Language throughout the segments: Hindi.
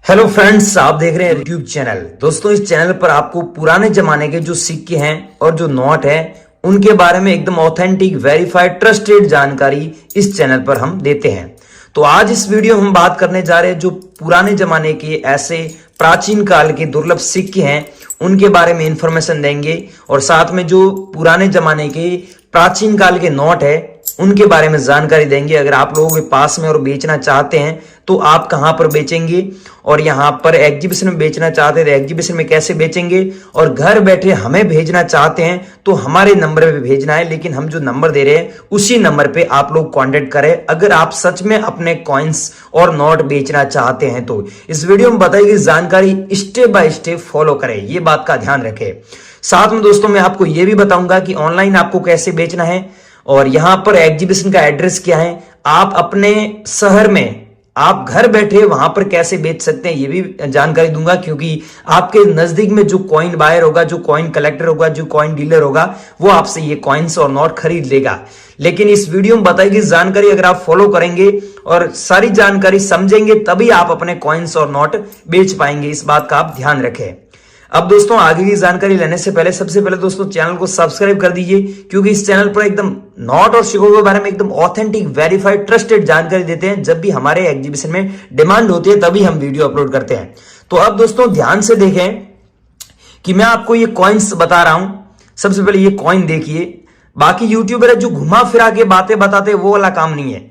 हेलो फ्रेंड्स, आप देख रहे हैं यूट्यूब चैनल। दोस्तों, इस चैनल पर आपको पुराने जमाने के जो सिक्के हैं और जो नोट है उनके बारे में एकदम ऑथेंटिक, वेरीफाइड, ट्रस्टेड जानकारी इस चैनल पर हम देते हैं। तो आज इस वीडियो में हम बात करने जा रहे हैं जो पुराने जमाने के ऐसे प्राचीन काल के दुर्लभ सिक्के हैं उनके बारे में इंफॉर्मेशन देंगे, और साथ में जो पुराने जमाने के प्राचीन काल के नोट है उनके बारे में जानकारी देंगे। अगर आप लोगों के पास में और बेचना चाहते हैं तो आप कहां पर बेचेंगे, और यहां पर एग्जीबिशन में बेचना चाहते हैं तो एग्जीबिशन में कैसे बेचेंगे, और घर बैठे हमें भेजना चाहते हैं तो हमारे नंबर पे भेजना है। लेकिन हम जो नंबर दे रहे हैं उसी नंबर पे आप लोग कांटेक्ट करें अगर आप सच में अपने कॉइन्स और नोट बेचना चाहते हैं। तो इस वीडियो में बताई गई जानकारी स्टेप बाय स्टेप फॉलो करें, ये बात का ध्यान रखें। साथ में दोस्तों मैं आपको यह भी बताऊंगा कि ऑनलाइन आपको कैसे बेचना है, और यहां पर एग्जीबिशन का एड्रेस क्या है, आप अपने शहर में आप घर बैठे वहां पर कैसे बेच सकते हैं ये भी जानकारी दूंगा। क्योंकि आपके नजदीक में जो कॉइन बायर होगा, जो कॉइन कलेक्टर होगा, जो कॉइन डीलर होगा, वो आपसे ये कॉइन्स और नोट खरीद लेगा। लेकिन इस वीडियो में बताई गई जानकारी अगर आप फॉलो करेंगे और सारी जानकारी समझेंगे तभी आप अपने कॉइन्स और नोट बेच पाएंगे, इस बात का आप ध्यान रखें। अब दोस्तों आगे की जानकारी लेने से पहले सबसे पहले दोस्तों चैनल को सब्सक्राइब कर दीजिए, क्योंकि इस चैनल पर एकदम नोट और सिक्कों के बारे में एकदम ऑथेंटिक, वेरीफाइड, ट्रस्टेड जानकारी देते हैं। जब भी हमारे एग्जीबिशन में डिमांड होती है तभी हम वीडियो अपलोड करते हैं। तो अब दोस्तों ध्यान से देखें कि मैं आपको ये कॉइन्स बता रहा हूं। सबसे पहले ये कॉइन देखिए। बाकी यूट्यूबर है जो घुमा फिरा के बातें बताते वो वाला काम नहीं है।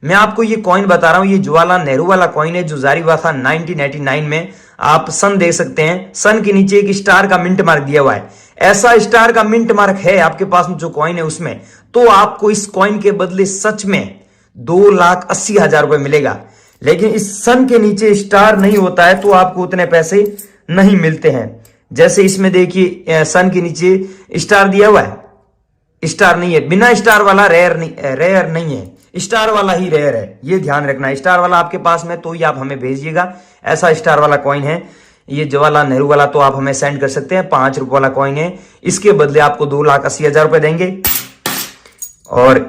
मैं आपको ये कॉइन बता रहा हूं, ये जवाहरलाल नेहरू वाला कॉइन है जो जारी हुआ था 1989 में। आप सन देख सकते हैं, सन के नीचे एक स्टार का मिंट मार्क दिया हुआ है। ऐसा स्टार का मिंट मार्क है आपके पास में जो कॉइन है उसमें, तो आपको इस कॉइन के बदले सच में 2,80,000 रुपए मिलेगा। लेकिन इस सन के नीचे स्टार नहीं होता है तो आपको उतने पैसे नहीं मिलते हैं। जैसे इसमें देखिए सन के नीचे स्टार दिया हुआ है, स्टार नहीं है। बिना स्टार वाला रेयर नहीं है, स्टार वाला ही रेयर है, ये ध्यान रखना। स्टार वाला आपके पास में तो ही आप हमें भेजिएगा। ऐसा स्टार वाला कॉइन है ये जवाहरलाल नेहरू वाला, तो आप हमें सेंड कर सकते हैं। 5 रुपए वाला कॉइन है, इसके बदले आपको 2,80,000 रुपए देंगे। और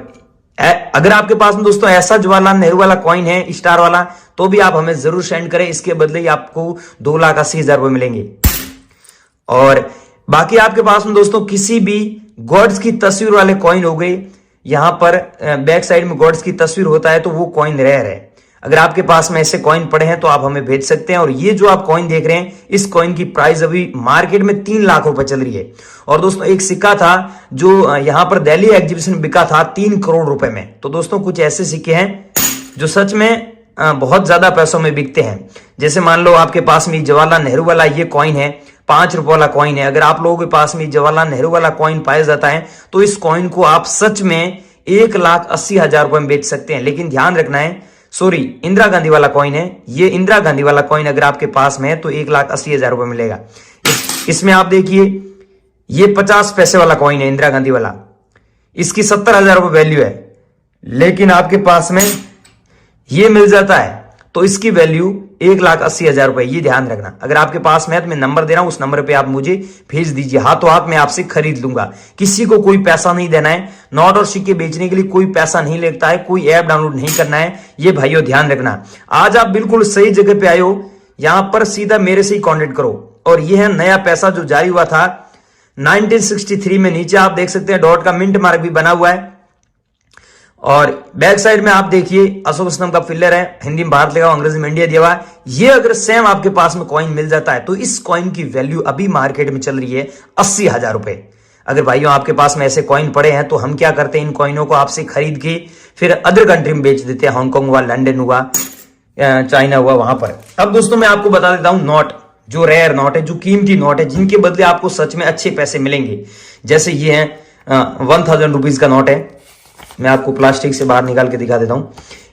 अगर आपके पास में दोस्तों ऐसा जवाहरलाल नेहरू वाला कॉइन है स्टार वाला, तो भी आप हमें जरूर सेंड करें। इसके बदले ही आपको 2,80,000 रुपए मिलेंगे। और बाकी आपके पास में दोस्तों किसी भी गॉड्स की तस्वीर वाले कॉइन हो गए, यहां पर बैक साइड में गॉड्स की तस्वीर होता है तो वो कॉइन रेयर है। अगर आपके पास में ऐसे कॉइन पड़े हैं तो आप हमें भेज सकते हैं। और ये जो आप कॉइन देख रहे हैं, इस कॉइन की प्राइस अभी मार्केट में 3 लाख रुपए चल रही है। और दोस्तों एक सिक्का था जो यहां पर दिल्ली एग्जीबिशन में बिका था 3 करोड़ रुपए में। तो दोस्तों कुछ ऐसे सिक्के हैं जो सच में बहुत ज्यादा पैसों में बिकते हैं। जैसे मान लो आपके पास में जवाहरलाल नेहरू वाला ये कॉइन है, 5 रुपए वाला कॉइन है। अगर आप लोगों के पास में जवाहरलाल नेहरू वाला कॉइन पाया जाता है तो इस कॉइन को आप सच में 1,80,000 रुपए में बेच सकते हैं। लेकिन ध्यान रखना है, सॉरी, इंदिरा गांधी वाला कॉइन है ये। इंदिरा गांधी वाला कॉइन अगर आपके पास में है तो 1,80,000 रुपए मिलेगा। इसमें आप देखिए ये 50 पैसे वाला कॉइन है इंदिरा गांधी वाला, इसकी 70,000 रुपए वैल्यू है। लेकिन आपके पास में ये मिल जाता है तो इसकी वैल्यू 1,80,000 रुपए। ये ध्यान रखना। अगर आपके पास में है तो मैं नंबर दे रहा हूं, उस नंबर पे आप मुझे भेज दीजिए, हाथों हाथ मैं आपसे खरीद लूंगा। किसी को कोई पैसा नहीं देना है। नोट और सिक्के बेचने के लिए कोई पैसा नहीं लगता है, कोई ऐप डाउनलोड नहीं करना है, ये भाइयों ध्यान रखना। आज आप बिल्कुल सही जगह पे आए हो, यहां पर सीधा मेरे से ही कॉन्टेक्ट करो। और ये है नया पैसा जो जारी हुआ था 1963 में। नीचे आप देख सकते हैं डॉट का मिंट मार्क भी बना हुआ है। और बैक साइड में आप देखिए अशोक स्तंभ का पिलर है, हिंदी में भारत लिखा हुआ, अंग्रेजी में इंडिया दिया हुआ है। ये अगर सेम आपके पास में कॉइन मिल जाता है तो इस कॉइन की वैल्यू अभी मार्केट में चल रही है 80,000 रुपए। अगर भाइयों आपके पास में ऐसे कॉइन पड़े हैं तो हम क्या करते हैं, इन कॉइनों को आपसे खरीद के फिर अदर कंट्री में बेच देते हैं। हांगकांग हुआ, लंदन हुआ, चाइना हुआ, वहां पर। अब दोस्तों मैं आपको बता देता हूं नोट, जो रेयर नोट है, जो कीमती नोट है, जिनके बदले आपको सच में अच्छे पैसे मिलेंगे। जैसे ये है 1,000 रुपीज का नोट है। मैं आपको प्लास्टिक से बाहर निकाल के दिखा देता हूं।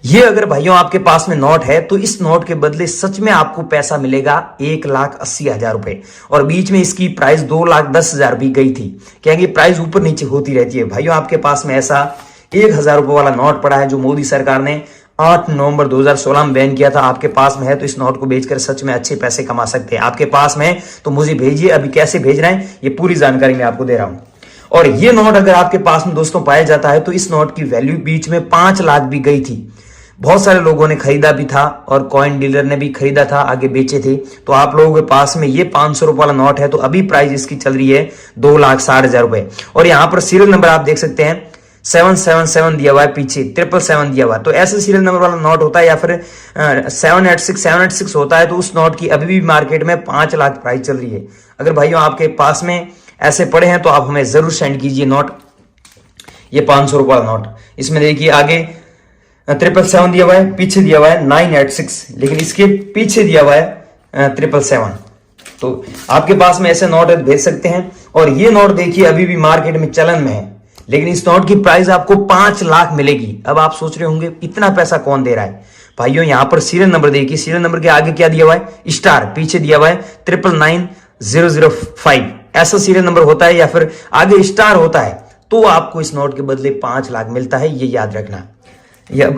ये अगर भाइयों आपके पास में नोट है तो इस नोट के बदले सच में आपको पैसा मिलेगा 1,80,000 रुपए। और बीच में इसकी प्राइस 2,10,000 भी गई थी, क्योंकि प्राइस ऊपर नीचे होती रहती है। भाइयों आपके पास में ऐसा 1,000 रुपए वाला नोट पड़ा है जो मोदी सरकार ने 8 नवंबर 2016 में बैन किया था। आपके पास में है तो इस नोट को बेचकर सच में अच्छे पैसे कमा सकते हैं। आपके पास में है तो मुझे भेजिए। अभी कैसे भेजना है ये पूरी जानकारी मैं आपको दे रहा हूं। और ये नोट अगर आपके पास में दोस्तों पाया जाता है तो इस नोट की वैल्यू बीच में 5 लाख भी गई थी। बहुत सारे लोगों ने खरीदा भी था और कॉइन डीलर ने भी खरीदा था, आगे बेचे थे। तो आप लोगों के पास में ये 500 रुपए वाला नोट है, तो अभी प्राइस इसकी चल रही है 2,60,000 रुपए। और यहाँ पर सीरियल नंबर आप देख सकते हैं 777 दिया हुआ है, पीछे 777 दिया हुआ है। तो ऐसे सीरियल नंबर वाला नोट होता है या फिर 786 होता है, तो उस नोट की अभी भी मार्केट में 5 लाख प्राइस चल रही है। अगर भाइयों आपके पास में ऐसे पड़े हैं तो आप हमें जरूर सेंड कीजिए नोट। ये 500 रुपए वाला नोट, इसमें देखिए आगे 777 दिया हुआ है, पीछे दिया हुआ है 986, लेकिन इसके पीछे दिया हुआ है 777। तो आपके पास में ऐसे नोट भेज सकते हैं। और ये नोट देखिए अभी भी मार्केट में चलन में है, लेकिन इस नोट की प्राइस आपको 5 लाख मिलेगी। अब आप सोच रहे होंगे इतना पैसा कौन दे रहा है। भाइयों यहाँ पर सीरियल नंबर देखिए, सीरियल नंबर के आगे क्या दिया हुआ है, स्टार, पीछे दिया हुआ है 999005। ऐसा सीरियल नंबर होता है या फिर आगे स्टार होता है तो आपको इस नोट के बदले 5 लाख मिलता है, ये याद रखना।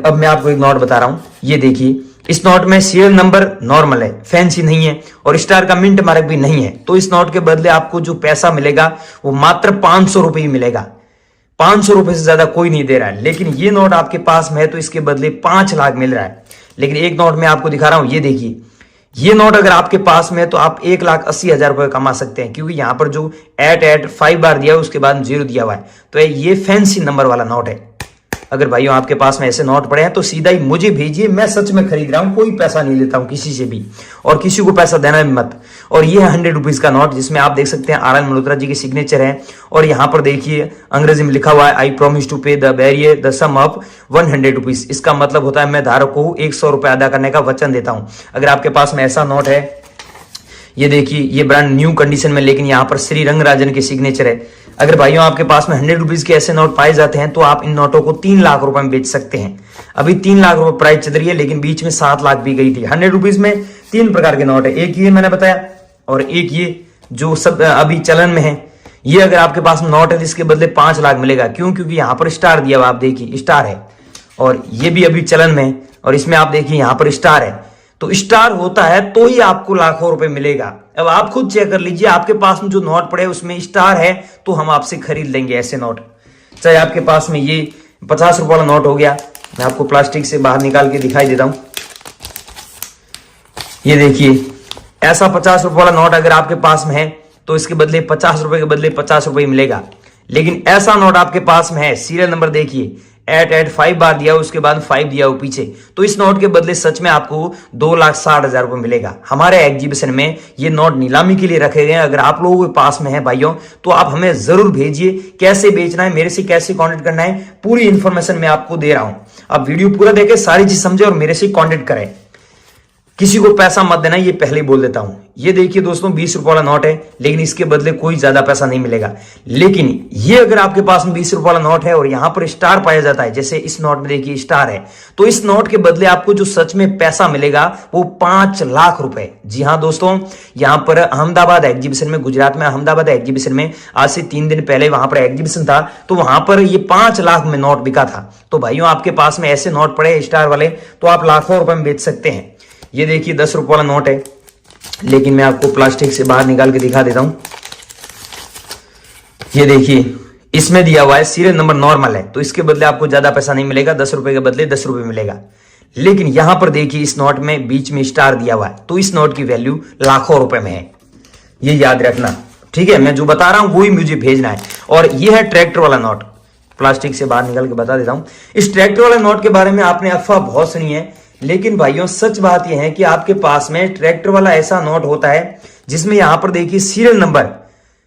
अब मैं आपको एक नोट बता रहा हूं, ये देखिए इस नोट में सीरियल नंबर नॉर्मल है, फैंसी नहीं है, और स्टार का मिंट मार्क भी नहीं है। तो इस नोट के बदले आपको जो पैसा मिलेगा वो मात्र 500 रुपए ही मिलेगा। 500 रुपए से ज्यादा कोई नहीं दे रहा है। लेकिन ये नोट आपके पास में है तो इसके बदले 5 लाख मिल रहा है। लेकिन एक नोट मैं आपको दिखा रहा हूं, ये देखिए, ये नोट अगर आपके पास में है तो आप 1,80,000 रुपए कमा सकते हैं, क्योंकि यहां पर जो 885 बार दिया है उसके बाद 0 दिया हुआ है। तो ये फैंसी नंबर वाला नोट है। अगर भाइयों आपके पास में ऐसे नोट पड़े हैं तो सीधा ही मुझे भेजिए, मैं सच में खरीद रहा हूं, कोई पैसा नहीं लेता हूं किसी से भी, और किसी को पैसा देना भी मत। और ये है 100 रुपीज का नोट, जिसमें आप देख सकते हैं RL मल्होत्रा जी की सिग्नेचर है। और यहां पर देखिए अंग्रेजी में लिखा हुआ है, I promise to pay the bearer the sum of 100 rupees. इसका मतलब होता है मैं धारक को 100 रुपए अदा करने का वचन देता हूं। अगर आपके पास में ऐसा नोट है, ये देखिए, ये ब्रांड न्यू कंडीशन में, लेकिन यहाँ पर श्री रंगराजन की सिग्नेचर है। अगर भाइयों आपके पास में 100 रुपीज के ऐसे नोट पाए जाते हैं तो आप इन नोटों को 3 लाख रुपए में बेच सकते हैं। अभी 3 लाख रुपए प्राइस चल रही है, लेकिन बीच में 7 लाख भी गई थी। 100 रुपीज में 3 प्रकार के नोट है, एक ये मैंने बताया और एक ये जो सब अभी चलन में है। ये अगर आपके पास में नोट है इसके बदले 5 लाख मिलेगा। क्यों? क्योंकि यहाँ पर स्टार दिया हुआ, आप देखिए स्टार है, और ये भी अभी चलन में है, और इसमें आप देखिए यहाँ पर स्टार है। तो स्टार होता है तो ही आपको लाखों रुपए मिलेगा। अब आप खुद चेक कर लीजिए, आपके पास में जो नोट पड़े उसमें स्टार है तो हम आपसे खरीद लेंगे ऐसे नोट। चाहे आपके पास में ये 50 रुपए वाला नोट हो गया, मैं आपको प्लास्टिक से बाहर निकाल के दिखाई देता हूं। ये देखिए, ऐसा 50 रुपए वाला नोट अगर आपके पास में है तो इसके बदले 50 रुपए के बदले 50 रुपए मिलेगा। लेकिन ऐसा नोट आपके पास में है, सीरियल नंबर देखिए 885 बार दिया, उसके बाद 5 दिया हो पीछे, तो इस नोट के बदले सच में आपको 2,60,000 रुपए मिलेगा। हमारे एग्जीबिशन में ये नोट नीलामी के लिए रखे गए हैं। अगर आप लोगों के पास में है भाइयों तो आप हमें जरूर भेजिए। कैसे बेचना है, मेरे से कैसे कांटेक्ट करना है, पूरी इंफॉर्मेशन मैं आपको दे रहा हूं। आप वीडियो पूरा देखें, सारी चीज समझे और मेरे से कांटेक्ट करें। किसी को पैसा मत देना, ये पहले ही बोल देता हूं। ये देखिए दोस्तों 20 रुपए वाला नोट है, लेकिन इसके बदले कोई ज्यादा पैसा नहीं मिलेगा। लेकिन ये अगर आपके पास में 20 रुपए वाला नोट है और यहां पर स्टार पाया जाता है, जैसे इस नोट में देखिए स्टार है, तो इस नोट के बदले आपको जो सच में पैसा मिलेगा वो 5 लाख रुपए। जी हां दोस्तों, यहां पर अहमदाबाद एग्जीबिशन में, गुजरात में अहमदाबाद एग्जीबिशन में आज से 3 दिन पहले वहां पर एग्जीबिशन था, तो वहां पर ये 5 लाख में नोट बिका था। तो भाइयों आपके पास में ऐसे नोट पड़े स्टार वाले तो आप लाखों रुपए में बेच सकते हैं। ये देखिए 10 रुपए वाला नोट है, लेकिन मैं आपको प्लास्टिक से बाहर निकाल के दिखा देता हूं। ये देखिए, इसमें दिया हुआ है सीरियल नंबर नॉर्मल है, तो इसके बदले आपको ज्यादा पैसा नहीं मिलेगा, 10 रुपए के बदले 10 रुपए मिलेगा। लेकिन यहां पर देखिए इस नोट में बीच में स्टार दिया हुआ है, तो इस नोट की वैल्यू लाखों रुपए में है। ये याद रखना, ठीक है? मैं जो बता रहा हूं वही मुझे भेजना है। और ये है ट्रैक्टर वाला नोट, प्लास्टिक से बाहर निकाल के बता देता हूं। इस ट्रैक्टर वाले नोट के बारे में आपने अफवाह बहुत सुनी है, लेकिन भाइयों सच बात यह है कि आपके पास में ट्रैक्टर वाला ऐसा नोट होता है जिसमें यहां पर देखिए सीरियल नंबर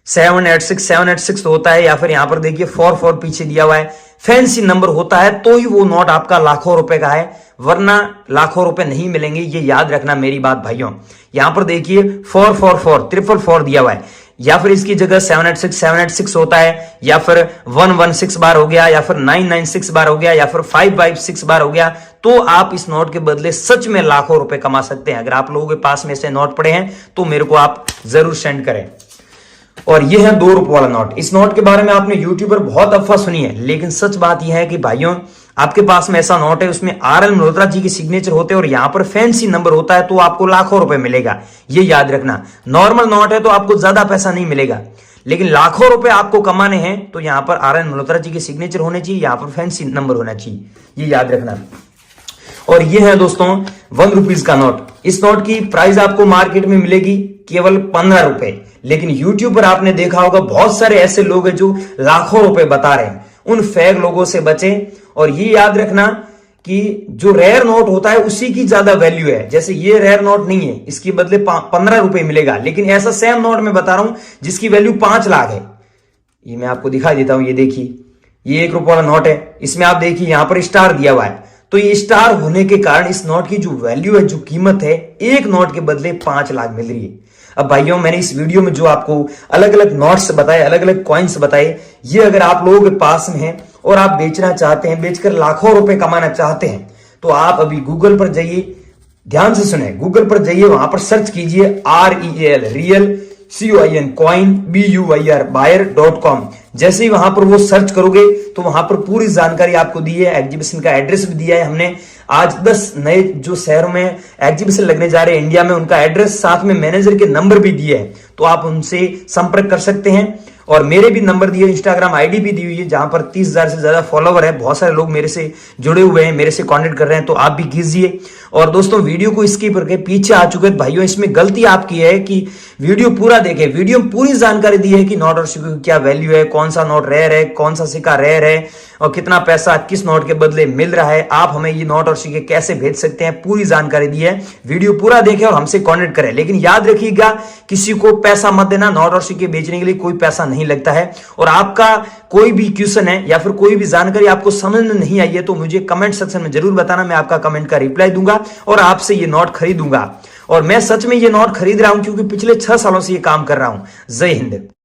786 होता है, या फिर यहां पर देखिए 44 पीछे दिया हुआ है, फैंसी नंबर होता है, तो ही वो नोट आपका लाखों रुपए का है, वरना लाखों रुपए नहीं मिलेंगे। ये याद रखना मेरी बात भाइयों। यहां पर देखिए 444 दिया हुआ है, या फिर इसकी जगह 786 होता है, या फिर 116 बार हो गया, या फिर 996 बार हो गया, या फिर 556 बार हो गया, तो आप इस नोट के बदले सच में लाखों रुपए कमा सकते हैं। अगर आप लोगों के पास में ऐसे नोट पड़े हैं तो मेरे को आप जरूर सेंड करें। और ये है 2 रुपए वाला नोट। इस नोट के बारे में आपने यूट्यूबर बहुत अफवाह सुनी है, लेकिन सच बात यह है कि भाइयों आपके पास में ऐसा नोट है, उसमें RL मल्होत्रा जी की सिग्नेचर होते हैं और यहां पर फैंसी नंबर होता है, तो आपको लाखों रुपए मिलेगा। ये याद रखना। नॉर्मल नोट है तो आपको ज्यादा पैसा नहीं मिलेगा, लेकिन लाखों रुपए आपको कमाने हैं तो यहां पर RL मल्होत्रा जी की सिग्नेचर होने चाहिए, यहां पर फैंसी नंबर होना चाहिए। ये याद रखना। और ये है दोस्तों 1 रुपीज का नोट। इस नोट की प्राइस आपको मार्केट में मिलेगी केवल 15 रुपए, लेकिन यूट्यूब पर आपने देखा होगा बहुत सारे ऐसे लोग हैं जो लाखों रुपए बता रहे हैं। उन फेक लोगों से बचें और ये याद रखना कि जो रेयर नोट होता है उसी की ज्यादा वैल्यू है। जैसे ये रेयर नोट नहीं है, इसके बदले 15 रुपए मिलेगा, लेकिन ऐसा सेम नोट मैं बता रहा हूं जिसकी वैल्यू 5 लाख है। ये मैं आपको दिखाई देता हूं, ये देखिए, ये 1 रुपये वाला नोट है, इसमें आप देखिए यहां पर स्टार दिया हुआ है। तो ये स्टार होने के कारण इस नोट की जो वैल्यू है, जो कीमत है, एक नोट के बदले 5 लाख मिल रही है। अब भाइयों, मैंने इस वीडियो में जो आपको अलग अलग नोट्स बताए, अलग अलग कॉइन्स बताए, ये अगर आप लोगों के पास में है और आप बेचना चाहते हैं, बेचकर लाखों रुपए कमाना चाहते हैं, तो आप अभी गूगल पर जाइए, ध्यान से सुने, गूगल पर जाइए, वहां पर सर्च कीजिए REAL, real COIN, coin BUYR, buyer.com। जैसे ही वहां पर वो सर्च करोगे तो वहां पर पूरी जानकारी आपको दी है, एग्जीबिशन का एड्रेस भी दिया है हमने। आज 10 नए जो शहरों में एग्जीबिशन लगने जा रहे हैं इंडिया में, उनका एड्रेस, साथ में मैनेजर के नंबर भी दिए हैं, तो आप उनसे संपर्क कर सकते हैं। और मेरे भी नंबर दिए, इंस्टाग्राम ID भी दी हुई है, जहां पर 30,000 से ज्यादा फॉलोवर है। बहुत सारे लोग मेरे से जुड़े हुए हैं, मेरे से कांटेक्ट कर रहे हैं, तो आप भी कीजिए। और दोस्तों, वीडियो को स्किप करके पीछे आ चुके हैं भाइयों, इसमें गलती आपकी है कि वीडियो पूरा देखें। वीडियो में पूरी जानकारी दी है कि नोट और सिक्के की क्या वैल्यू है, कौन सा नोट रेयर है, कौन सा सिक्का रेयर है, और कितना पैसा किस नोट के बदले मिल रहा है, आप हमें ये नोट और सिक्के कैसे भेज सकते हैं, पूरी जानकारी दी है। वीडियो पूरा देखें और हमसे कांटेक्ट करें। लेकिन याद रखिएगा, किसी को पैसा मत देना, नोट और सिक्के बेचने के लिए कोई पैसा नहीं लगता है। और आपका कोई भी क्वेश्चन है या फिर कोई भी जानकारी आपको समझ में नहीं आई है, तो मुझे कमेंट सेक्शन में जरूर बताना, मैं आपका कमेंट का रिप्लाई दूंगा और आपसे ये नोट खरीदूंगा। और मैं सच में ये नोट खरीद रहा हूं क्योंकि पिछले 6 सालों से ये काम कर रहा हूं। जय हिंद।